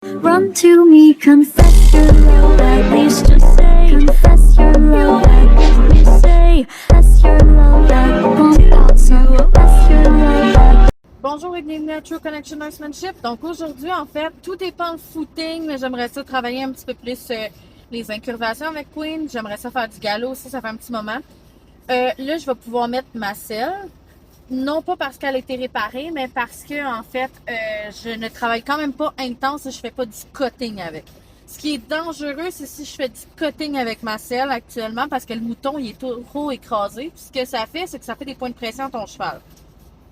Run to me, confess your love, at least just say, confess your love, at least say, confess your love, confess your love. Bonjour et bienvenue à True Connection Horsemanship. Donc aujourd'hui, en fait, tout dépend le footing, mais j'aimerais ça travailler un petit peu plus les incurvations avec Queen. J'aimerais ça faire du galop aussi, ça fait un petit moment. Là, je vais pouvoir mettre ma selle. Non pas parce qu'elle a été réparée, mais parce que en fait, je ne travaille quand même pas intense et je fais pas du cutting avec. Ce qui est dangereux, c'est si je fais du cutting avec ma selle actuellement parce que le mouton il est trop écrasé. Puis ce que ça fait, c'est que ça fait des points de pression à ton cheval.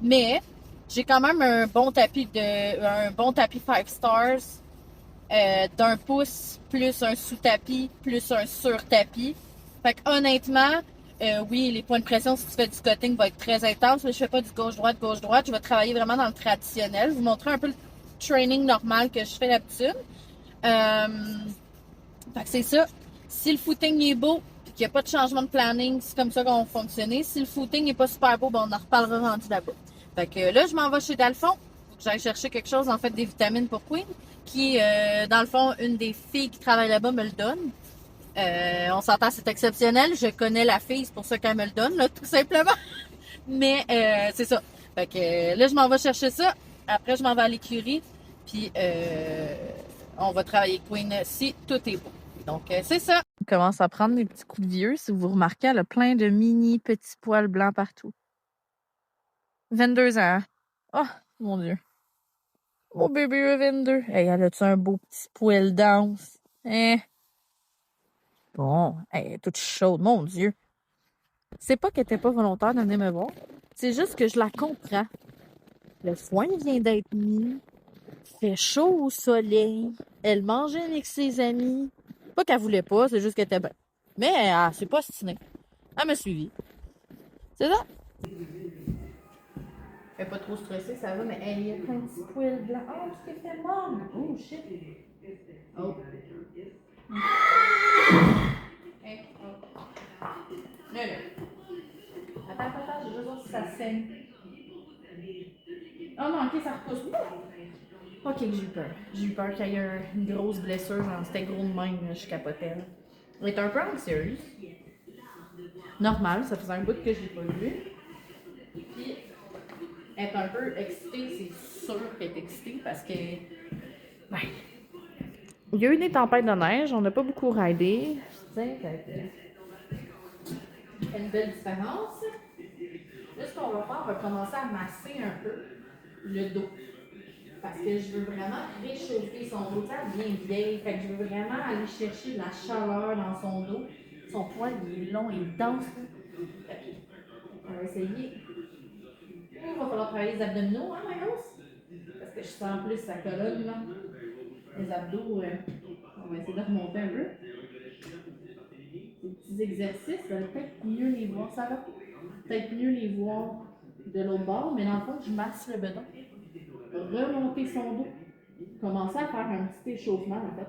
Mais j'ai quand même un bon tapis 5 stars d'un pouce plus un sous-tapis plus un sur-tapis. Fait que honnêtement, oui, les points de pression si tu fais du cutting vont être très intenses, mais je fais pas du gauche-droite, gauche-droite. Je vais travailler vraiment dans le traditionnel. Vous montrer un peu le training normal que je fais d'habitude. Fait que c'est ça. Si le footing est beau, puis qu'il n'y a pas de changement de planning, c'est comme ça qu'on va fonctionner. Si le footing n'est pas super beau, ben on en reparlera rendu là-bas. Fait que là, je m'en vais chez Dalphon. Faut que j'aille chercher quelque chose, en fait, des vitamines pour Queen, qui, dans le fond, une des filles qui travaille là-bas me le donne. On s'entend, c'est exceptionnel. Je connais la fille, c'est pour ça qu'elle me le donne, là, tout simplement. Mais c'est ça. Fait que là, je m'en vais chercher ça. Après, je m'en vais à l'écurie. Puis, on va travailler Queen si tout est beau. Donc, c'est ça. Elle commence à prendre des petits coups de vieux. Si vous remarquez, elle a plein de mini petits poils blancs partout. 22 ans. Oh, mon Dieu. Mon bébé a 22. Hey, elle a-tu un beau petit poil dense? Hein? Bon, elle est toute chaude, mon Dieu. C'est pas qu'elle était pas volontaire de venir me voir. C'est juste que je la comprends. Le foin vient d'être mis. Fait chaud au soleil. Elle mangeait avec ses amis. Pas qu'elle voulait pas, c'est juste qu'elle était bien. Mais elle s'est pas ostinée. Elle m'a suivi. C'est ça. Elle est pas trop stressée, ça va, mais elle y a plein de petits poils blancs. Oh, parce qu'elle fait mort. Oh, shit. Oh. Hey, oh. Là, là. Attends, je veux voir si ça saigne. Oh non, ok, ça repousse. Ok, j'ai eu peur. J'ai eu peur qu'il y ait une grosse blessure, genre c'était gros de même, je capotais. Là. Elle est un peu anxieuse. Normal, ça faisait un bout que je l'ai pas vu. Puis, elle est un peu excitée, c'est sûr qu'elle est excitée parce que. Ben, il y a eu des tempêtes de neige, on n'a pas beaucoup ridé. Je sais, il y a une belle différence. Là, ce qu'on va faire, on va commencer à masser un peu le dos. Parce que je veux vraiment réchauffer son dos. Ça devient vieille. Fait que je veux vraiment aller chercher de la chaleur dans son dos. Son poil, il est long, il est dense. On va essayer. Il va falloir travailler les abdominaux, hein, Manos? Parce que je sens plus sa colonne, là. Les abdos, on va essayer de remonter un peu. Ces petits exercices, vous allez peut-être mieux les voir. Ça va peut-être mieux les voir de l'autre bord, mais dans le fond, je masse le bedon. Remonter son dos. Commencer à faire un petit échauffement, en fait.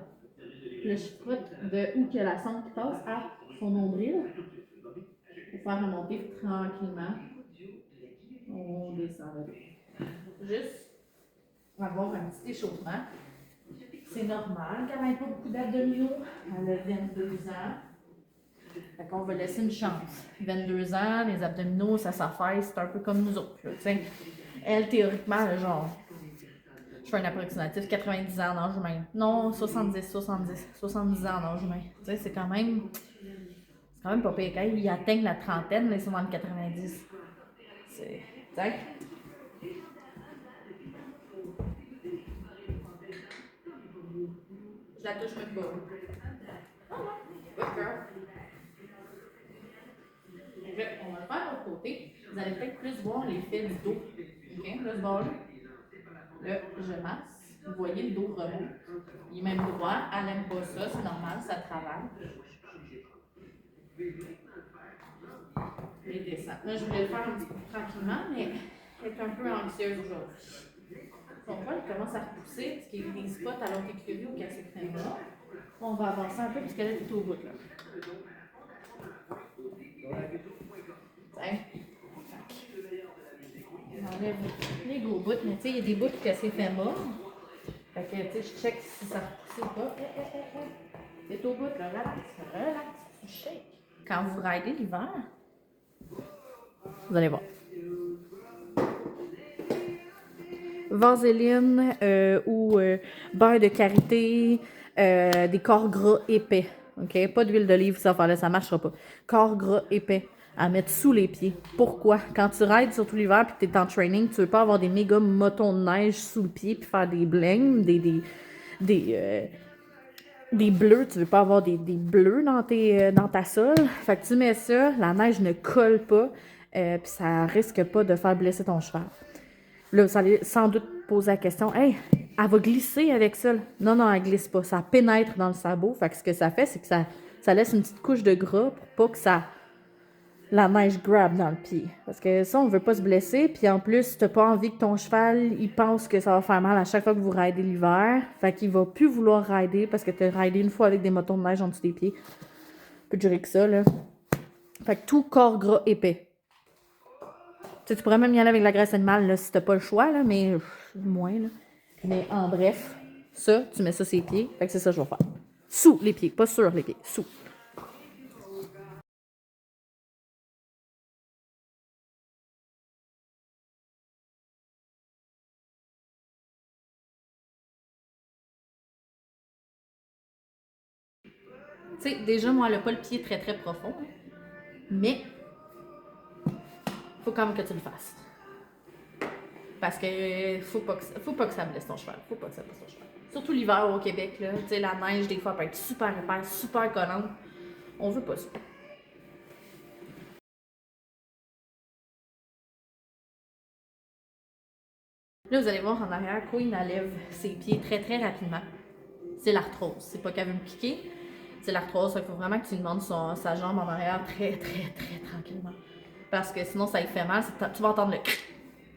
Puis là, je frotte de où que la sonde passe à son nombril. Pour faire remonter tranquillement. On descend là. Juste avoir un petit échauffement. C'est normal qu'elle n'ait pas beaucoup d'abdominaux. Elle a 22 ans. Fait qu'on va laisser une chance. 22 ans, les abdominaux, ça s'affaisse, c'est un peu comme nous autres. Là, elle, théoriquement, genre, je fais un approximatif 90 ans en âge humain. Non, 70 ans en âge humain. Tu sais, c'est quand même pas pire. Quand ils atteignent la trentaine, là, ils sont dans le 90. C'est. Tac. Je la touche même pas. Oh non, pas peur. On va le faire de l'autre côté. Vous allez peut-être plus voir les faits du dos. OK? Là, ce bord-là. Là, je masse. Vous voyez, le dos remonte. Il est même droit. Elle n'aime pas ça, c'est normal, ça travaille. Et descend. Là, je voulais le faire un petit peu tranquillement, mais elle est un peu anxieuse aujourd'hui. Son poil commence à repousser, parce qu'il y a des spots à l'autre écurie où elle s'exprime là. On va avancer un peu, parce qu'elle est tout au bout, là. On enlève les gros bouts, mais tu sais, il y a des bouts qui s'est fait mort. Fait que, tu sais, je check si ça repousse ou pas. C'est au bout, là. Relax. Tu shakes. Quand vous ridez l'hiver, vous allez voir. Vaseline ou beurre de karité, des corps gras épais. OK? Pas d'huile d'olive, ça marchera pas. Corps gras épais à mettre sous les pieds. Pourquoi? Quand tu rides, surtout l'hiver, puis que tu es en training, tu veux pas avoir des méga motons de neige sous le pied puis faire des blengs, des bleus. Tu veux pas avoir des bleus dans ta sole. Fait que tu mets ça, la neige ne colle pas, puis ça risque pas de faire blesser ton cheval. Là, vous allez sans doute poser la question, hey, elle va glisser avec ça. Non, elle glisse pas. Ça pénètre dans le sabot. Fait que ce que ça fait, c'est que ça laisse une petite couche de gras pour pas que la neige grab dans le pied. Parce que ça, on veut pas se blesser. Puis en plus, t'as pas envie que ton cheval, il pense que ça va faire mal à chaque fois que vous ridez l'hiver. Fait qu'il va plus vouloir rider parce que t'as ridé une fois avec des motons de neige en dessous des pieds. Plus durer que ça, là. Fait que tout corps gras épais. Tu pourrais même y aller avec la graisse animale là, si t'as pas le choix, là, mais moins. Là. Mais en bref, ça, tu mets ça sur les pieds. Fait que c'est ça que je vais faire. Sous les pieds, pas sur les pieds, sous. Tu sais, déjà, moi, elle n'a pas le pied très très profond. Hein, mais faut quand même que tu le fasses. Parce que faut pas que ça blesse ton cheval. Faut pas que ça blesse ton cheval. Surtout l'hiver au Québec, là. Tu sais, la neige, des fois, peut être super épaisse, super collante. On veut pas ça. Là, vous allez voir en arrière, Queen, elle lève ses pieds très très rapidement. C'est l'arthrose. C'est pas qu'elle veut me piquer. C'est l'arthrose. Il faut vraiment que tu demandes sa jambe en arrière très très très tranquillement. Parce que sinon, ça lui fait mal. Tu vas entendre le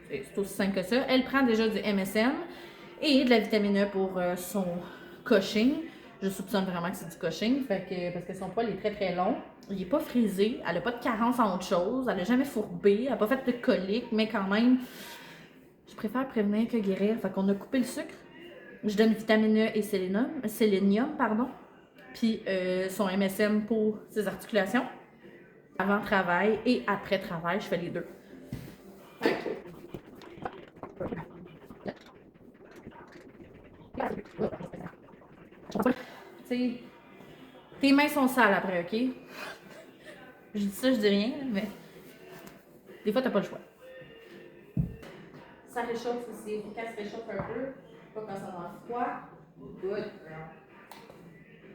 c'est aussi simple que ça. Elle prend déjà du MSM et de la vitamine E pour son coaching. Je soupçonne vraiment que c'est du coaching, parce que son poil est très très long. Il n'est pas frisé, elle n'a pas de carence en autre chose, elle n'a jamais fourbé, elle n'a pas fait de colique, mais quand même, je préfère prévenir que guérir. Fait qu'on a coupé le sucre. Je donne vitamine E et sélénium, puis son MSM pour ses articulations. Avant travail et après travail, je fais les deux. T'sais, tes mains sont sales après, OK? Je dis ça, je dis rien, mais des fois, t'as pas le choix. Ça réchauffe aussi. Faut qu'elle se réchauffe un peu. Pas quand ça va froid. Good girl.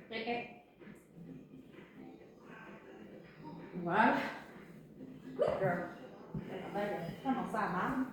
Okay. Voilà. Good girl. Comment ça marche?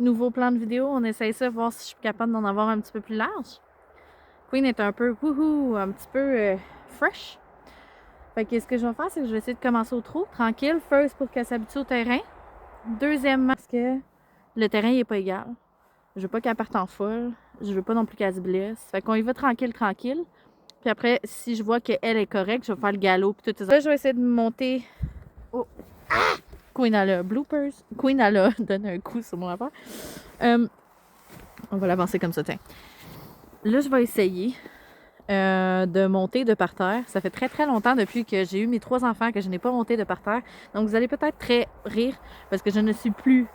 Nouveau plan de vidéo, on essaye ça, voir si je suis capable d'en avoir un petit peu plus large. Queen est un peu wouhou, un petit peu fresh. Fait que ce que je vais faire, c'est que je vais essayer de commencer au trot, tranquille. First, pour qu'elle s'habitue au terrain. Deuxièmement, parce que le terrain n'est pas égal. Je veux pas qu'elle parte en folle. Je veux pas non plus qu'elle se blesse. Fait qu'on y va tranquille. Puis après, si je vois qu'elle est correcte, je vais faire le galop. Puis tout ça. Là, je vais essayer de monter. Oh! Ah! Queen, elle a bloopers. Queen, elle a donné un coup sur mon affaire. On va l'avancer comme ça, tiens. Là, je vais essayer de monter de parterre. Ça fait très très longtemps depuis que j'ai eu mes 3 enfants que je n'ai pas monté de parterre. Donc, vous allez peut-être très rire parce que je ne suis plus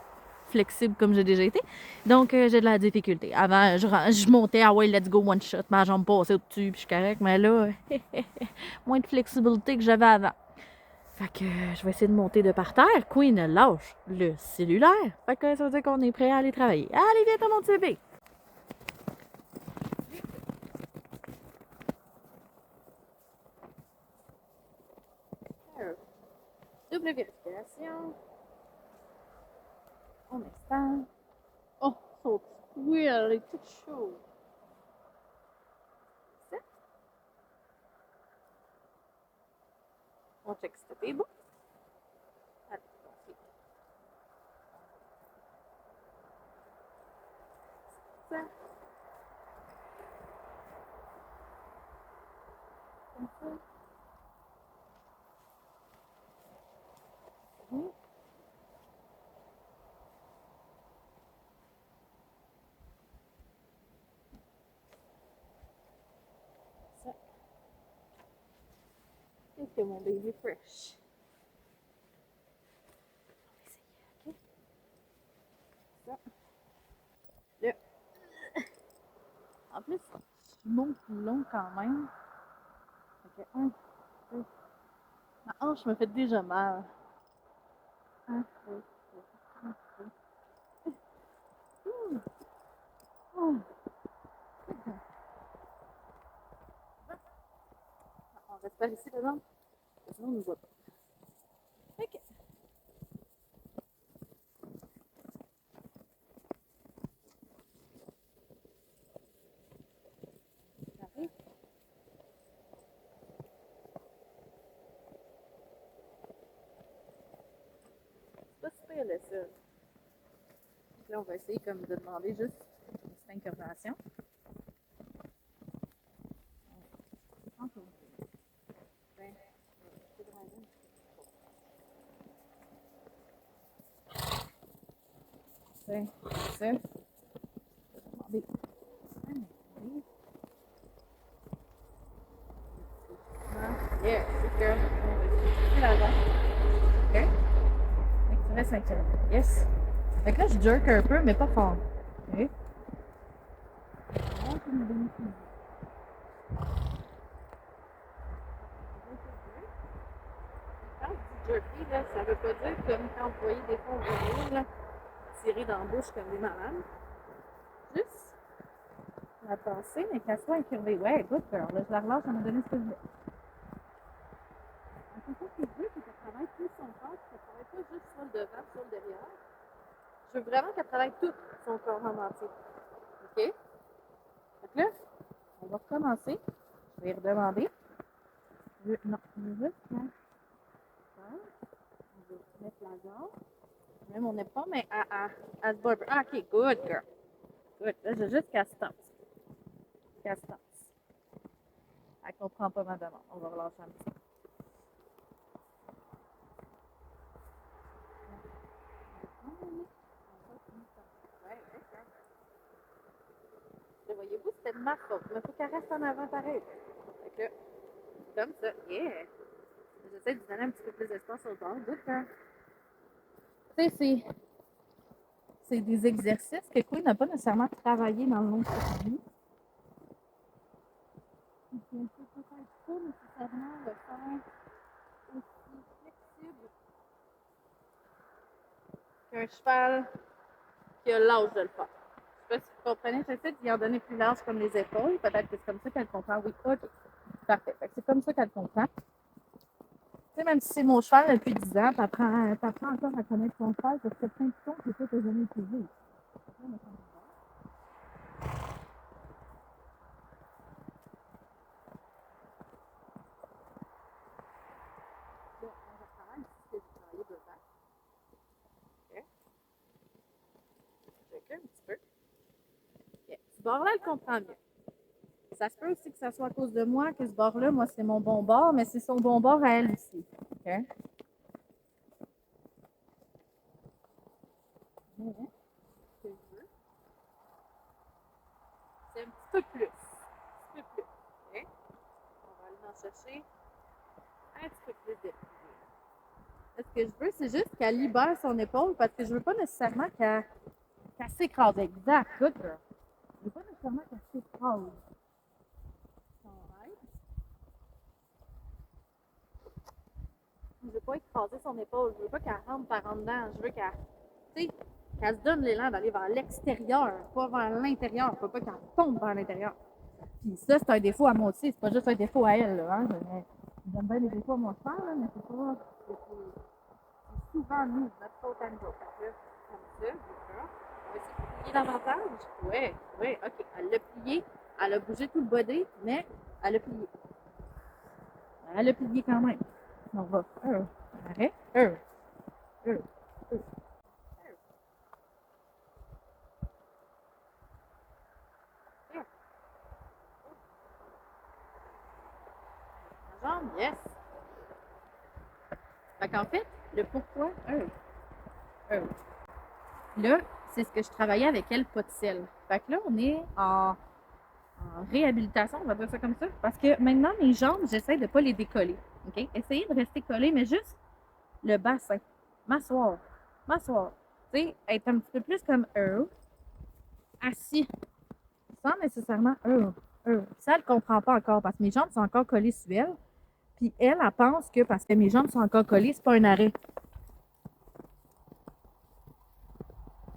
flexible comme j'ai déjà été. Donc, j'ai de la difficulté. Avant, je montais, ah ouais, let's go, one shot. Ma jambe passait au-dessus, puis je suis correct. Mais là, moins de flexibilité que j'avais avant. Fait que je vais essayer de monter de parterre. Queen lâche le cellulaire. Fait que ça veut dire qu'on est prêt à aller travailler. Allez, viens, mon petit bébé. Double vérification. On installe. Oh, son oui, elle est toute chaude. Ça. On check si c'était bon. Allez, ok. Ça. Comme ça. Oui. Ça. Qu'est-ce que mon baby fresh? On va essayer, ok? Ça. Là. En plus, je monte plus long quand même. Ok, 1, 2. Ma hanche me fait déjà mal. 1, 2, 3, 1, 2. On reste pas ici dedans. Sinon, on ne voit pas. Ok. J'arrive. C'est pas super là, ça. Donc là, on va essayer comme de demander juste une petite information. C'est ça. Demander. Yeah, super. C'est l'avant. OK. Fait que tu restes avec elle. Yes. Fait que là, je jerk un peu, mais pas fort. OK. Quand je dis jerky, là, ça veut pas dire comme quand vous voyez des fois au vidéo, là, tirer dans la bouche comme des malades. Juste la passer, mais qu'elle soit incurvée. Ouais, good girl. Là, je la relâche, elle m'a donné ce que je voulais. C'est ça que je veux, c'est qu'elle travaille tout son corps, qu'elle travaille pas juste sur le devant, sur le derrière. Je veux vraiment qu'elle travaille tout son corps en entier. OK? Fait que là, on va recommencer. Je vais redemander. Non, je veux juste faire ça. On va mettre la jambe. Même on n'est pas, mais à se barber. Ah, OK, good girl. Good. Là, j'ai juste qu'elle se tense. Qu'elle se tense. Elle comprend pas ma demande. On va relâcher un petit peu. Voyez-vous, c'était de ma faute. Mais il faut qu'elle reste en avant pareil. Fait que, comme ça, yeah. J'essaie de lui donner un petit peu plus d'espace au bord. Good girl. Tu sais, c'est des exercices que Queen n'a pas nécessairement travaillé dans le long de sa vie. On ne peut peut-être pas nécessairement le faire aussi flexible qu'un cheval qui a l'âge de le faire. Je ne sais pas si vous comprenez, j'essaie d'y en donner plus large comme les épaules. Peut-être que c'est comme ça qu'elle comprend. Oui, OK. Parfait. C'est comme ça qu'elle comprend. Tu sais, même si c'est mon cheval depuis 10 ans, tu apprends encore à connaître ton cheval parce que plein de choses que toi, tu n'as jamais utilisées. Un petit peu. Okay. Ce bord-là, elle comprend mieux. Ça se peut aussi que ça soit à cause de moi, que ce bord-là, moi, c'est mon bon bord, mais c'est son bon bord à elle aussi. Okay? C'est un petit peu plus. Un petit peu plus. Okay? On va aller en chercher un petit peu plus de Ce que je veux, c'est juste qu'elle libère son épaule parce que je veux pas nécessairement qu'elle s'écrase. Exact. Good girl. Je veux pas nécessairement qu'elle s'écrase. Je veux pas écraser son épaule. Je veux pas qu'elle rentre par en dedans. Je veux qu'elle se donne l'élan d'aller vers l'extérieur, pas vers l'intérieur. Je veux pas qu'elle tombe vers l'intérieur. Puis ça, c'est un défaut à moi aussi. C'est pas juste un défaut à elle. Là, hein. J'aime bien les défauts à mon frère, là, mais c'est pas. souvent nous, notre faute à nous. Fait que là, comme ça, d'accord. On va essayer de plier davantage. Ouais, ouais, ok. Elle l'a plié, elle a bougé tout le body, mais elle a plié. Elle a plié quand même. On va. Arrête. Euh, euh. La jambe, yes. Fait qu'en fait, le pourquoi, là, c'est ce que je travaillais avec elle, pas de sel. Fait que là, on est en réhabilitation, on va dire ça comme ça. Parce que maintenant, mes jambes, j'essaie de ne pas les décoller. OK? Essayez de rester collées, mais juste le bassin. M'asseoir. M'asseoir. Tu sais, être un petit peu plus comme eux, assis, sans nécessairement eux. Ça, elle ne comprend pas encore parce que mes jambes sont encore collées sur elle. Puis elle pense que parce que mes jambes sont encore collées, c'est pas un arrêt.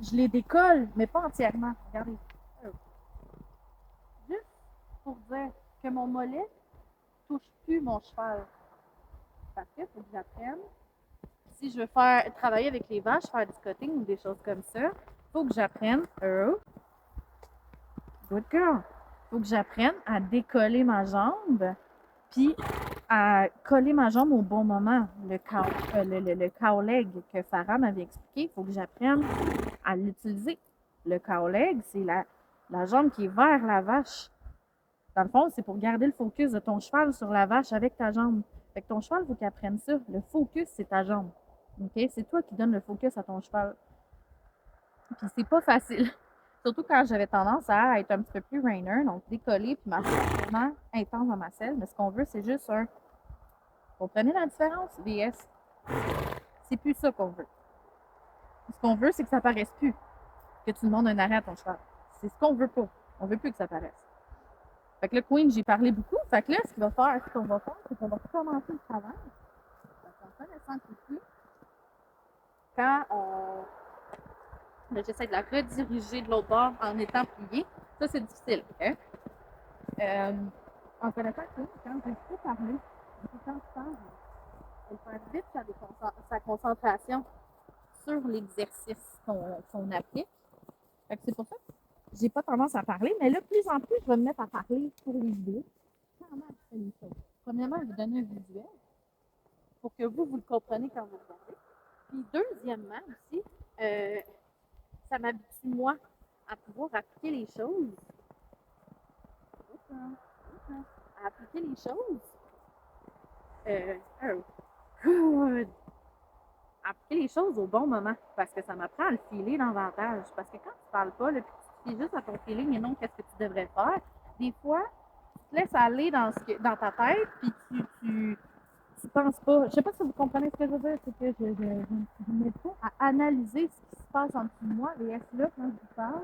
Je les décolle, mais pas entièrement. Regardez. Juste pour dire que mon mollet touche plus mon cheval. Parce qu'il faut que j'apprenne. Si je veux faire travailler avec les vaches, faire du cutting ou des choses comme ça, il faut que j'apprenne. Good girl. Il faut que j'apprenne à décoller ma jambe, puis à coller ma jambe au bon moment. Le cow leg que Farah m'avait expliqué, il faut que j'apprenne à l'utiliser. Le cow leg, c'est la jambe qui est vers la vache. Dans le fond, c'est pour garder le focus de ton cheval sur la vache avec ta jambe. Fait que ton cheval, il faut qu'il apprenne ça. Le focus, c'est ta jambe. OK? C'est toi qui donnes le focus à ton cheval. Puis c'est pas facile. Surtout quand j'avais tendance à être un petit peu plus rainer, donc décoller, puis ma vraiment intense dans ma selle. Mais ce qu'on veut, c'est juste un. Vous comprenez la différence? VS. C'est plus ça qu'on veut. Ce qu'on veut, c'est que ça paraisse plus. Que tu demandes un arrêt à ton cheval. C'est ce qu'on veut pas. On veut plus que ça paraisse. Fait que là, Queen, j'ai parlé beaucoup. Fait que là, ce qu'on va faire, c'est qu'on va commencer le travail. En connaissant Kiki, quand j'essaie de la rediriger de l'autre bord en étant pliée, ça, c'est difficile. Hein? En connaissant Queen, quand j'ai trop parlé, quand tu parles, elle perd vite sa concentration sur l'exercice qu'on applique. Fait que c'est pour ça que j'ai pas tendance à parler, mais là, plus en plus, je vais me mettre à parler pour les vidéos. Comment je fais les choses? Premièrement, je vais donner un visuel pour que vous le compreniez quand vous regardez. Puis deuxièmement aussi, ça m'habitue, moi, à pouvoir appliquer les choses. À appliquer les choses. Appliquer les choses au bon moment. Parce que ça m'apprend à le filer davantage. Parce que quand tu parles pas, là, puis tu files juste à ton feeling et non qu'est-ce que tu devrais faire, des fois, tu te laisses aller dans ta tête, puis tu penses pas. Je sais pas si vous comprenez ce que je veux dire, c'est que je me mets pas à analyser ce qui se passe en dessous de moi. Et est-ce là, quand je vous parle,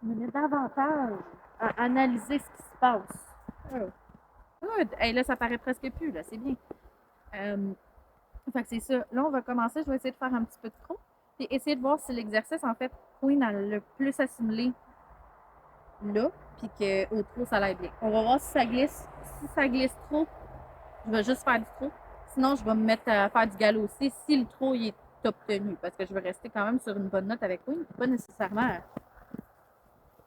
je me mets davantage à analyser ce qui se passe. Good! Hey, là, ça paraît presque plus, là, c'est bien. Fait que c'est ça. Là, on va commencer. Je vais essayer de faire un petit peu de trop. Puis essayer de voir si l'exercice, en fait, Queen a le plus assimilé là, puis qu'au trop, ça l'aide bien. On va voir si ça glisse. Si ça glisse trop, je vais juste faire du trop. Sinon, je vais me mettre à faire du galop aussi si le trop il est obtenu. Parce que je veux rester quand même sur une bonne note avec Queen, pas nécessairement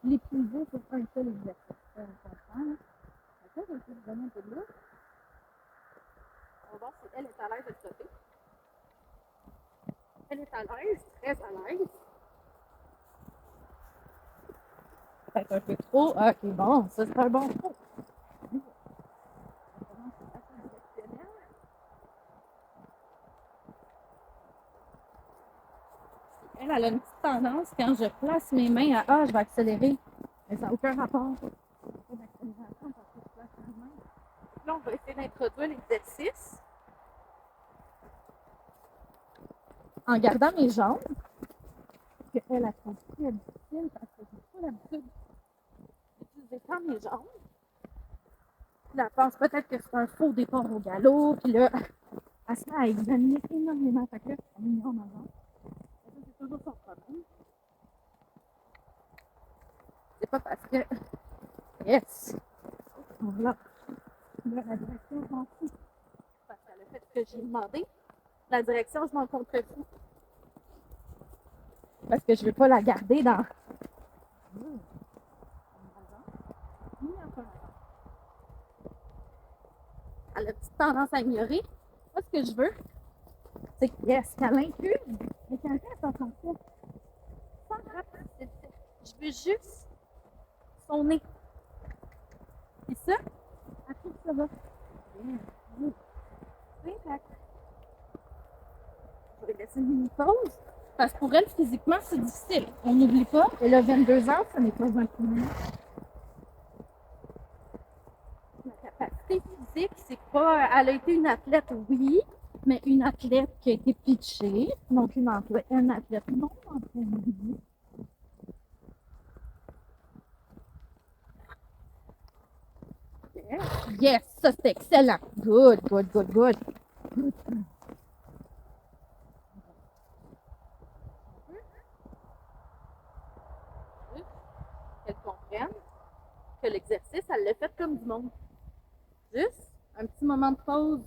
l'épuiser sur un seul exercice. On comprend, là. Je vais essayer de donner un peu de là. On va voir si elle est à l'aise de sauter. Elle est à l'aise, très à l'aise. Peut-être un peu trop. Ok, bon, ça c'est un bon trop. Elle a une petite tendance quand je place mes mains à je vais accélérer. Mais ça n'a aucun rapport. Pas d'accélération parce que je place mes mains. Là, on va essayer d'introduire l'exercice en gardant mes jambes. Elle a trouvé très difficile parce que j'ai pas l'habitude d'utiliser tant mes jambes. Puis elle pense peut-être que c'est un faux départ au galop. Puis là, elle se met à examiner énormément sa queue en ignorant ma jambe. C'est toujours son problème. C'est pas parce que. Yes! Voilà. Là, la direction, j'en fous. Parce que le fait que j'ai demandé, la direction, je m'en contrefous. Parce que je veux pas la garder dans... Elle a une petite tendance à ignorer. Moi, ce que je veux, c'est qu'elle incluse, mais qu'elle reste dans son fait. Sans rapide. Je veux juste son nez. Et ça, elle trouve ça va. Bien. Je vais laisser une mini pause. Parce que pour elle, physiquement, c'est difficile. On n'oublie pas, elle a 22 ans, ce n'est pas un coup. La capacité physique, c'est pas... Elle a été une athlète, oui, mais une athlète qui a été pitchée. Donc, une athlète non entraînée. Yes, ça c'est excellent. Good. Qu'elle comprenne que l'exercice, elle l'a fait comme du monde. Juste un petit moment de pause,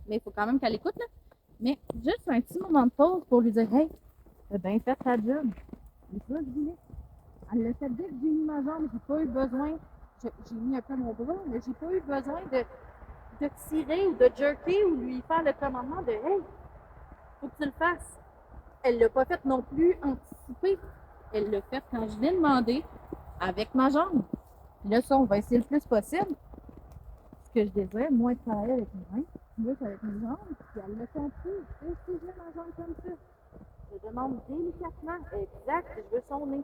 mais il faut quand même qu'elle écoute, là. Mais juste un petit moment de pause pour lui dire, hey, t'as bien fait ta job. C'est ça que je voulais. Elle l'a fait dès que j'ai mis ma jambe, j'ai pas eu besoin, j'ai mis un peu mon bras, mais j'ai pas eu besoin de tirer ou de jerker ou lui faire le commandement de hey, faut que tu le fasses. Elle l'a pas fait non plus anticipé. Elle l'a fait quand je l'ai demandé avec ma jambe. Puis là, ça, on va essayer le plus possible. Ce que je désire, moi, de travailler avec mes mains, plus avec mes jambes. Puis elle l'a compris. Et si j'ai ma jambe comme ça, je demande délicatement, exact, je veux son nez.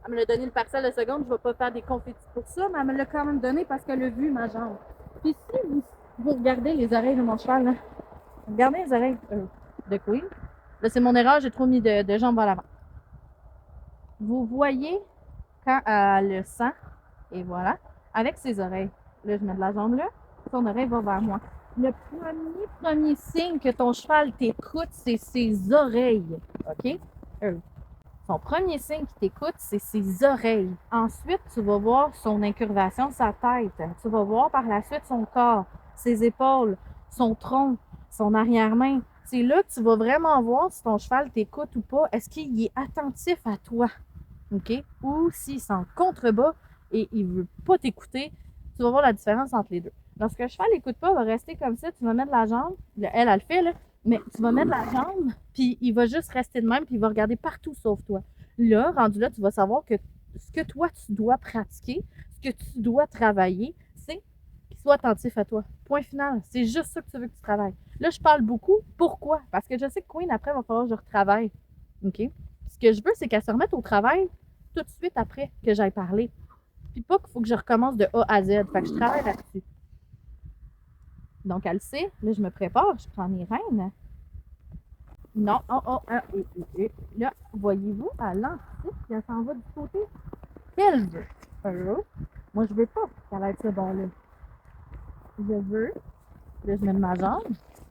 Elle me l'a donné le parcelle de seconde, je ne vais pas faire des confettis pour ça, mais elle me l'a quand même donné parce qu'elle a vu ma jambe. Puis si vous regardez les oreilles de mon cheval, là, regardez les oreilles de Queen. Là, c'est mon erreur, j'ai trop mis de jambes à l'avant. Vous voyez quand elle le sent, et voilà, avec ses oreilles. Là, je mets de la jambe là, son oreille va vers moi. Le premier signe que ton cheval t'écoute, c'est ses oreilles. OK? Son premier signe qu'il t'écoute, c'est ses oreilles. Ensuite, tu vas voir son incurvation de sa tête. Tu vas voir par la suite son corps, ses épaules, son tronc, son arrière-main. C'est là que tu vas vraiment voir si ton cheval t'écoute ou pas. Est-ce qu'il est attentif à toi? OK? Ou s'il est en contrebas et il veut pas t'écouter, tu vas voir la différence entre les deux. Lorsque le cheval n'écoute pas, il va rester comme ça, tu vas mettre la jambe, elle le fait, là, mais tu vas mettre la jambe, puis il va juste rester de même, puis il va regarder partout sauf toi. Là, rendu là, tu vas savoir que ce que toi, tu dois pratiquer, ce que tu dois travailler, c'est qu'il soit attentif à toi. Point final. C'est juste ça que tu veux que tu travailles. Là, je parle beaucoup. Pourquoi? Parce que je sais que Queen, après, il va falloir que je retravaille. OK? Ce que je veux, c'est qu'elle se remette au travail tout de suite après que j'aille parler. Puis pas qu'il faut que je recommence de A à Z. Fait que je travaille là-dessus. Donc, elle le sait. Là, je me prépare. Je prends mes rênes. Non. Là, voyez-vous, elle anticipe puis elle s'en va du côté qu'elle veut. Moi, je veux pas qu'elle ait ce bord-là. Je veux. Là, je mets ma jambe.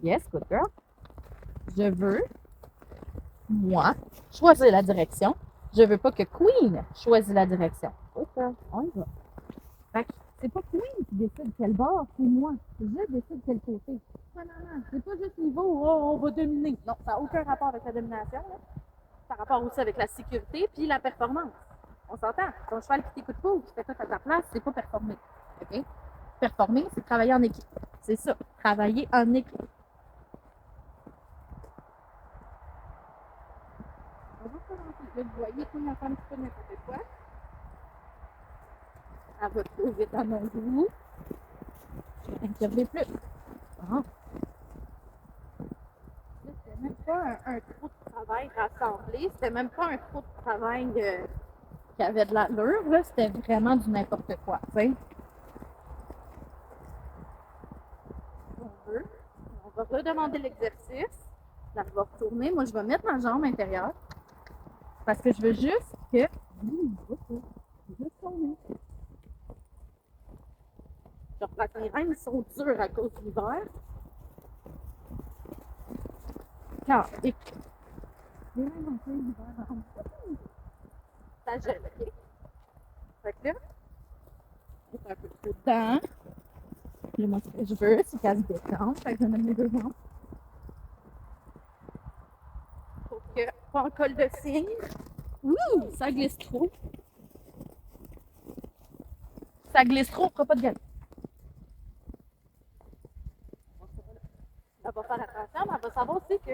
Yes, good girl. Je veux, moi, choisir la direction. Je veux pas que Queen choisisse la direction. Good girl, on y va. Fait que c'est pas Queen qui décide quel bord, c'est moi. Je décide quel côté. Non. C'est pas juste niveau où on va dominer. Non, ça n'a aucun rapport avec la domination. Là. Ça a rapport aussi avec la sécurité puis la performance. On s'entend. Ton cheval qui t'écoute pas ou qui fait tout à ta place, c'est pas performer. OK? Performer, c'est travailler en équipe. C'est ça. Travailler en équipe. On va commencer. Là, vous voyez qu'on a fait un petit peu n'importe quoi. Elle va trop vite à mon goût. Je vais t'interviewer plus. Bon. Là, c'était même pas un trou de travail rassemblé. C'était même pas un trou de travail qui avait de l'allure. Là, c'était vraiment du n'importe quoi. T'sais. On va redemander l'exercice. Là, je vais retourner. Moi, je vais mettre ma jambe intérieure. Parce que je veux juste que... Juste tourner. Je reprends les rênes, ils sont durs à cause de l'hiver. Car, écoute, les rênes ont fait l'hiver. Ça gèle, ok? Fait que là, c'est un peu trop dedans. Là, moi, ce que je veux, c'est qu'elle se détende. Fait que je mets mes deux jambes. pas en col de cygne. Ouh, ça glisse trop. Ça glisse trop, on fera pas de galop. Elle va faire attention, mais elle va savoir aussi que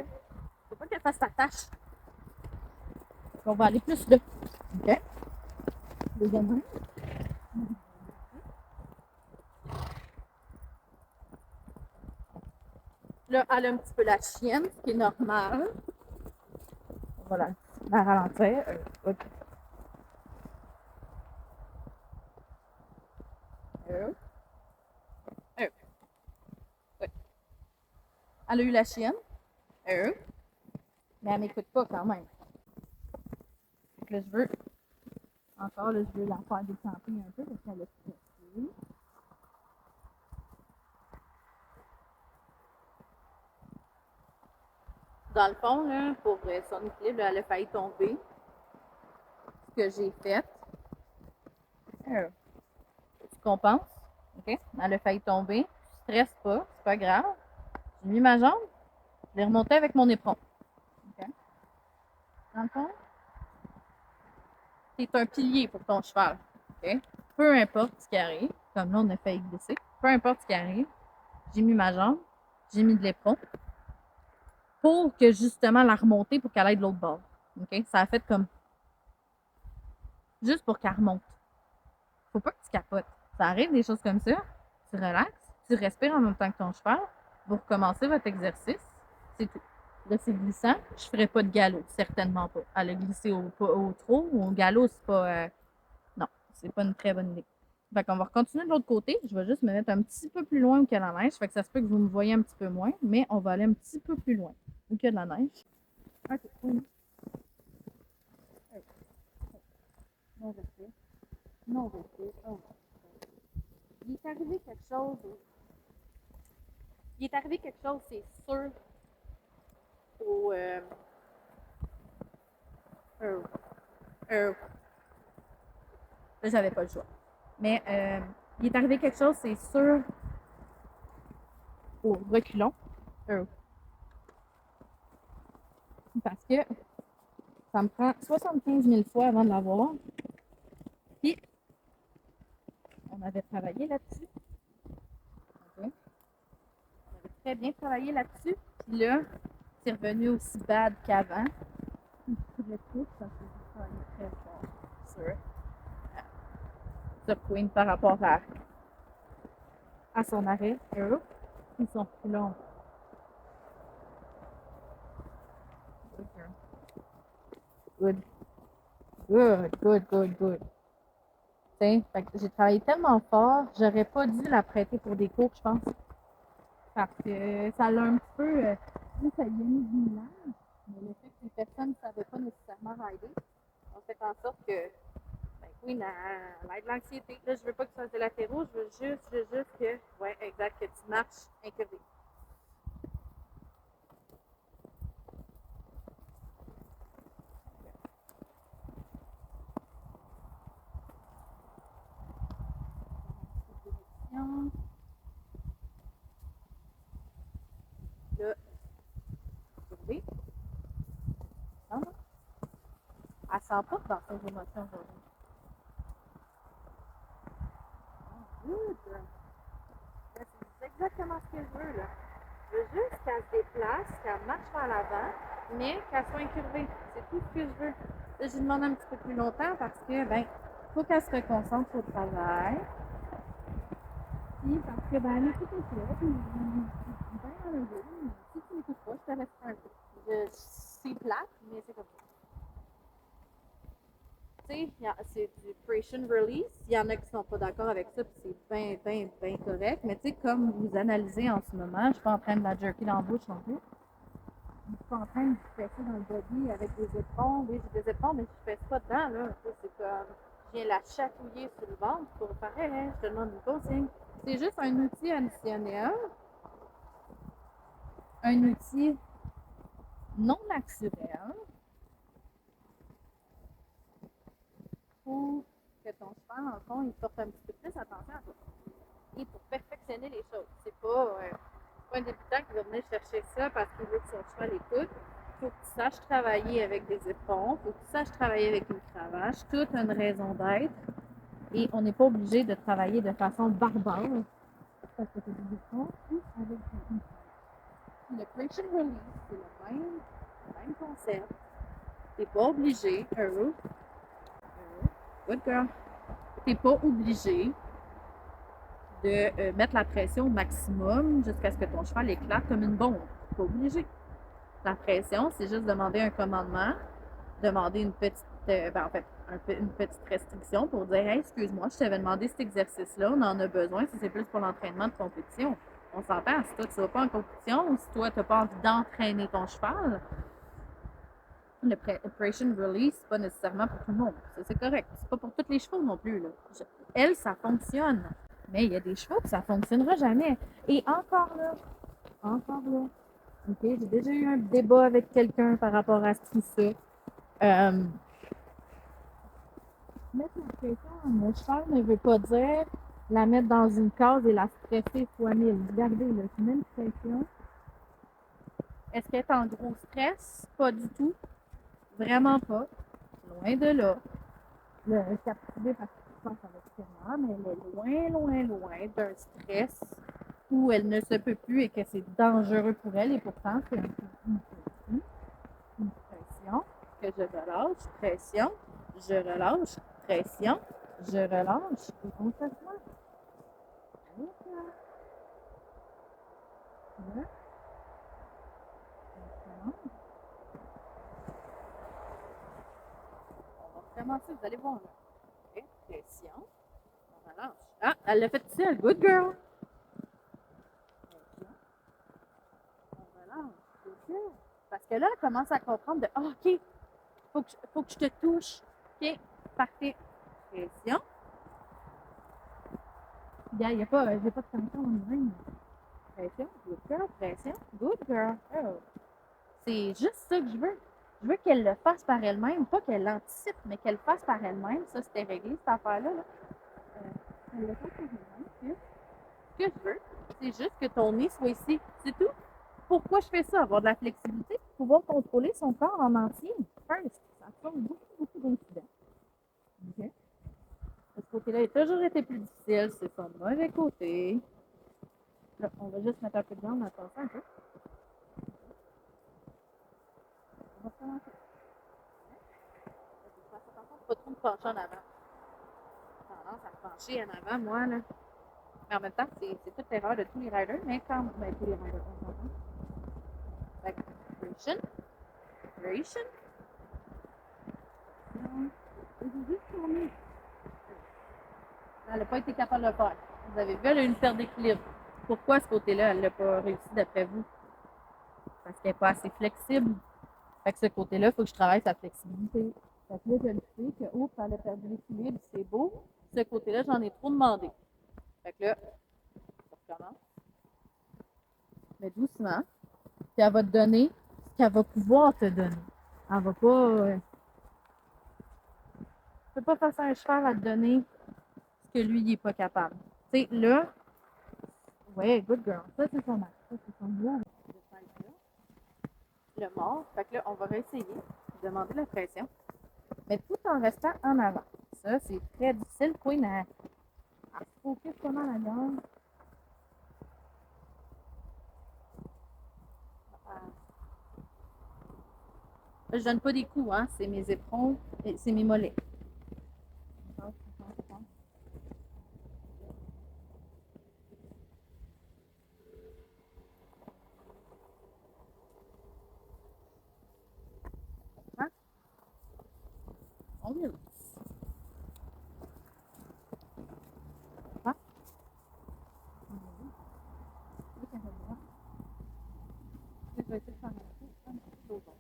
faut pas qu'elle fasse sa tâche. On va aller plus là. OK? Deuxièmement. Là, elle a un petit peu la chienne, ce qui est normal. On va la ralentir. OK. Oui. Elle a eu la chienne. Mais elle m'écoute pas quand même. Donc là, je veux la faire décamper un peu parce qu'elle est stressée. Dans le fond, là, pour son équilibre, elle a failli tomber. Ce que j'ai fait. Tu compenses. OK? Elle a failli tomber. Tu stresses pas, c'est pas grave. J'ai mis ma jambe, je l'ai remontée avec mon éperon. OK? Dans le fond, c'est un pilier pour ton cheval. OK? Peu importe ce qui arrive, comme là, on a failli glisser, peu importe ce qui arrive, j'ai mis ma jambe, j'ai mis de l'éperon pour que justement la remonter pour qu'elle aille de l'autre bord. OK? Ça a fait comme juste pour qu'elle remonte. Faut pas que tu capotes. Ça arrive des choses comme ça, tu relaxes, tu respires en même temps que ton cheval, vous recommencez votre exercice, c'est tout. Là, c'est glissant, je ferai pas de galop, certainement pas. Elle a glissé au trot ou au galop, c'est pas... non, c'est pas une très bonne idée. Fait qu'on va continuer de l'autre côté. Je vais juste me mettre un petit peu plus loin où il y a la neige. Fait que ça se peut que vous me voyez un petit peu moins, mais on va aller un petit peu plus loin où il y a de la neige. OK. Non, je sais. Non, je sais. Oh. Il est arrivé quelque chose. Il est arrivé quelque chose, c'est sûr, au... Là, j'avais pas le choix. Mais il est arrivé quelque chose, c'est sûr, au reculon. Parce que ça me prend 75 000 fois avant de l'avoir. Puis, on avait travaillé là-dessus. Okay. On avait très bien travaillé là-dessus. Puis là, c'est revenu aussi bad qu'avant. Le coup, ça s'est travaillé très fort, sur Queen par rapport à son arrêt. Ils sont plus longs. Good. Fait que j'ai travaillé tellement fort, j'aurais pas dû la prêter pour des cours, je pense. Parce que ça l'a un petit peu. Ça lui a mis du mélange, mais le fait que les personnes ne savaient pas nécessairement rider, on fait en sorte que, oui, elle a de l'anxiété. Là, je veux pas que tu fasses de latéraux, je veux juste que, ouais, exact, que tu marches incurvé. Là, incurvé. Non. Elle sent pas dans ses émotions aujourd'hui. Good. C'est exactement ce que je veux, là. Je veux juste qu'elle se déplace, qu'elle marche vers l'avant, mais qu'elle soit incurvée. C'est tout ce que je veux. Là, je lui demande un petit peu plus longtemps parce que, faut qu'elle se reconcentre au travail. Puis, parce que, elle écoute pas. Puis, si tu n'écoutes pas, je te laisse faire un peu. C'est plate, mais c'est comme ça. Tu sais, c'est du creation release. Il y en a qui sont pas d'accord avec ça, puis c'est bien correct. Mais tu sais, comme vous analysez en ce moment, je suis pas en train de la jerker dans la bouche non plus. Je suis pas en train de fesser dans le body avec des éperons. Oui, j'ai des éperons, mais je fesse pas dedans, là. C'est comme, je viens la chatouiller sur le ventre pour faire, hey, je te demande une consigne. C'est juste un outil additionnel. Un outil non naturel. Pour que ton cheval, en fond, il porte un petit peu plus attention à toi. Et pour perfectionner les choses. C'est pas un débutant qui va venir chercher ça parce qu'il veut que son cheval écoute. faut que tu saches travailler avec des éperons, faut que tu saches travailler avec une cravache. Tout a une raison d'être. Et on n'est pas obligé de travailler de façon barbare. Parce que c'est des éperons ou avec une cravache. Le creation release, c'est le même concept. T'es pas obligé, good girl. T'es pas obligé de mettre la pression au maximum jusqu'à ce que ton cheval éclate comme une bombe. Pas obligé. La pression, c'est juste demander un commandement, demander une petite, une petite restriction pour dire hey, excuse-moi, je t'avais demandé cet exercice-là, on en a besoin si c'est plus pour l'entraînement de compétition. On s'entend, si toi tu vas pas en compétition ou si toi tu n'as pas envie d'entraîner ton cheval, le Operation Release, c'est pas nécessairement pour tout le monde. Ça, c'est correct. C'est pas pour tous les chevaux non plus. Là. Elle, ça fonctionne. Mais il y a des chevaux que ça fonctionnera jamais. Et encore là, OK, j'ai déjà eu un débat avec quelqu'un par rapport à tout ça. Mettre la pression à mon cheval ne veut pas dire la mettre dans une case et la stresser fois 1000. Regardez, là, tu mets une pression. Est-ce qu'elle est en gros stress? Pas du tout. Vraiment pas. Loin de là. Le captiver parce que je pense que ça va mais elle est loin d'un stress où elle ne se peut plus et que c'est dangereux pour elle. Et pourtant, c'est une pression que je relâche, pression, je relâche, pression, je relâche. Et concrètement, on va recommencer, vous allez voir là. Okay. Pression, on relâche. Ah, elle l'a fait tout seul. Good girl. Pression, on relâche. Good girl. Parce que là, elle commence à comprendre de oh, OK, faut que je te touche. OK, parfait. Pression. Il n'y a pas, j'ai pas de tension en même. Pression, good girl, pression, good girl. Oh. C'est juste ça que je veux. Je veux qu'elle le fasse par elle-même, pas qu'elle l'anticipe, mais qu'elle le fasse par elle-même. Ça, c'était réglé, cette affaire-là. Là. Elle le fasse par elle-même. Ce que je veux, c'est juste que ton nez soit ici. C'est tout. Pourquoi je fais ça? Avoir de la flexibilité, pouvoir contrôler son corps en entier. First, ça sauve beaucoup d'incidents. OK? Ce côté-là a toujours été plus difficile. C'est son mauvais côté. Là, on va juste mettre un peu de viande, attention un peu. On va commencer. Attention, pas trop me pencher en avant. Tendance à me pencher en avant, moi, là. Mais en même temps, c'est toute l'erreur de tous les riders, mais quand même, tous les riders, on s'entend. Fait que, creation. Elle n'a pas été capable de le faire. Vous avez vu, elle a eu une perte d'équilibre. Pourquoi ce côté-là, elle ne l'a pas réussi d'après vous? Parce qu'elle n'est pas assez flexible. Fait que ce côté-là, il faut que je travaille sa flexibilité. Fait que là, je le sais que, oups, elle a perdu l'équilibre, c'est beau. Ce côté-là, j'en ai trop demandé. Fait que là, on recommence. Mais doucement. Puis elle va te donner ce qu'elle va pouvoir te donner. Elle va pas. Tu peux pas faire un cheval à te donner ce que lui, il n'est pas capable. Tu sais, là, ouais, good girl. Ça, c'est son axe. Ça, c'est son gros. Le mort. Fait que là, on va réessayer de demander la pression, mais tout en restant en avant. Ça, c'est très difficile. Queen, elle se focus comment la gamme. Je donne pas des coups, hein. C'est mes éperons et c'est mes mollets. Hein? On relance. Hein? Je vais essayer de faire un petit peu bon.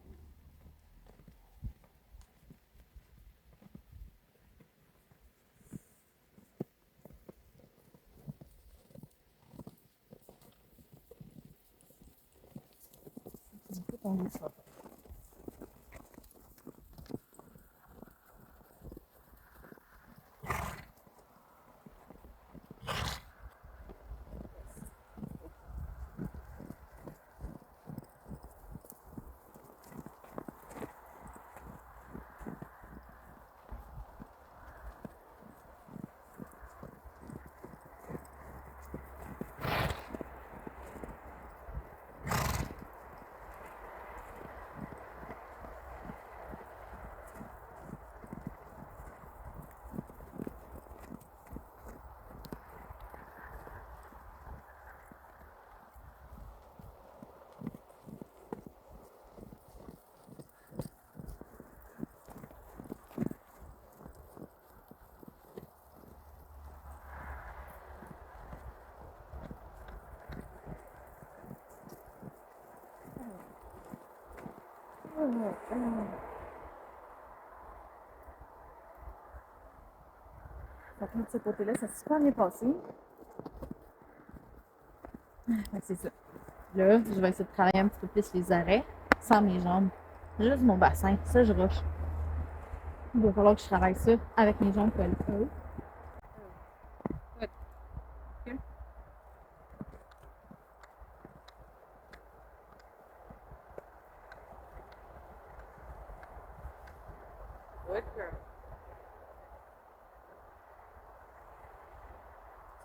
On y va. Donc, de ce côté-là, ça s'est super bien passé. C'est ça. Là, je vais essayer de travailler un petit peu plus les arrêts, sans mes jambes. Juste mon bassin. Ça, je rush. Il va falloir que je travaille ça avec mes jambes collées. Good girl.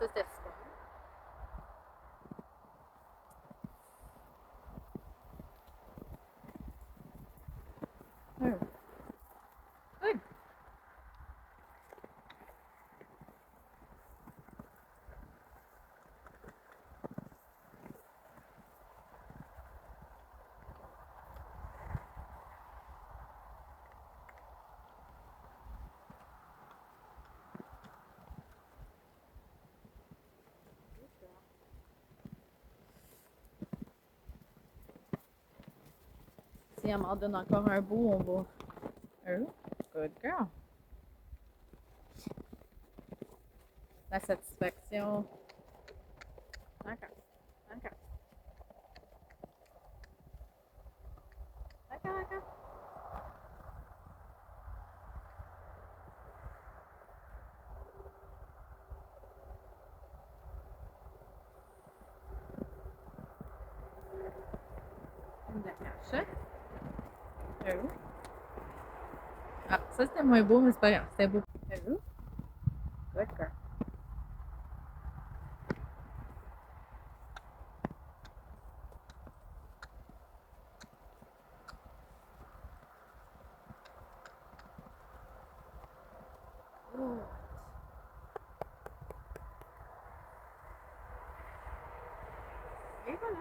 Ça, c'était super. Good. Si elle m'en donne encore un bout, on va. Good girl. La satisfaction. D'accord. D'accord. D'accord, d'accord. La cache. Ah, ça c'était moins beau, mais c'est pas grave. C'était beau. Good girl. Et voilà.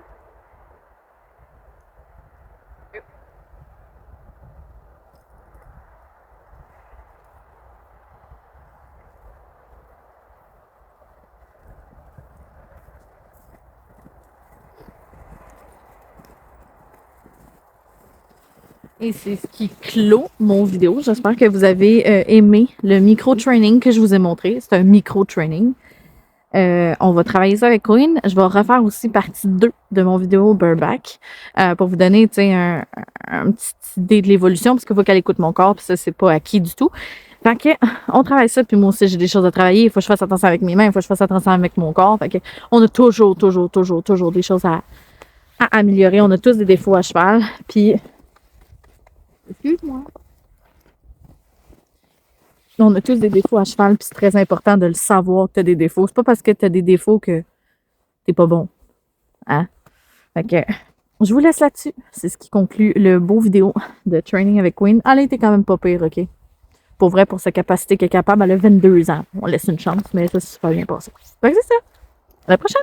Et c'est ce qui clôt mon vidéo. J'espère que vous avez aimé le micro-training que je vous ai montré. C'est un micro-training. On va travailler ça avec Queen. Je vais refaire aussi partie 2 de mon vidéo Bareback pour vous donner un petite idée de l'évolution parce qu'il faut qu'elle écoute mon corps puis ça, c'est pas acquis du tout. Fait que, on travaille ça, puis moi aussi, j'ai des choses à travailler. Il faut que je fasse attention avec mes mains, il faut que je fasse attention avec mon corps. Fait que, on a toujours des choses à améliorer. On a tous des défauts à cheval. Puis, excuse-moi. On a tous des défauts à cheval, puis c'est très important de le savoir que tu as des défauts. C'est pas parce que tu as des défauts que t'es pas bon. Hein? Fait que, je vous laisse là-dessus. C'est ce qui conclut le beau vidéo de training avec Queen. Elle était quand même pas pire, OK? Pour vrai, pour sa capacité qu'elle est capable, elle a 22 ans. On laisse une chance, mais ça s'est super bien passé. Fait que c'est ça. À la prochaine!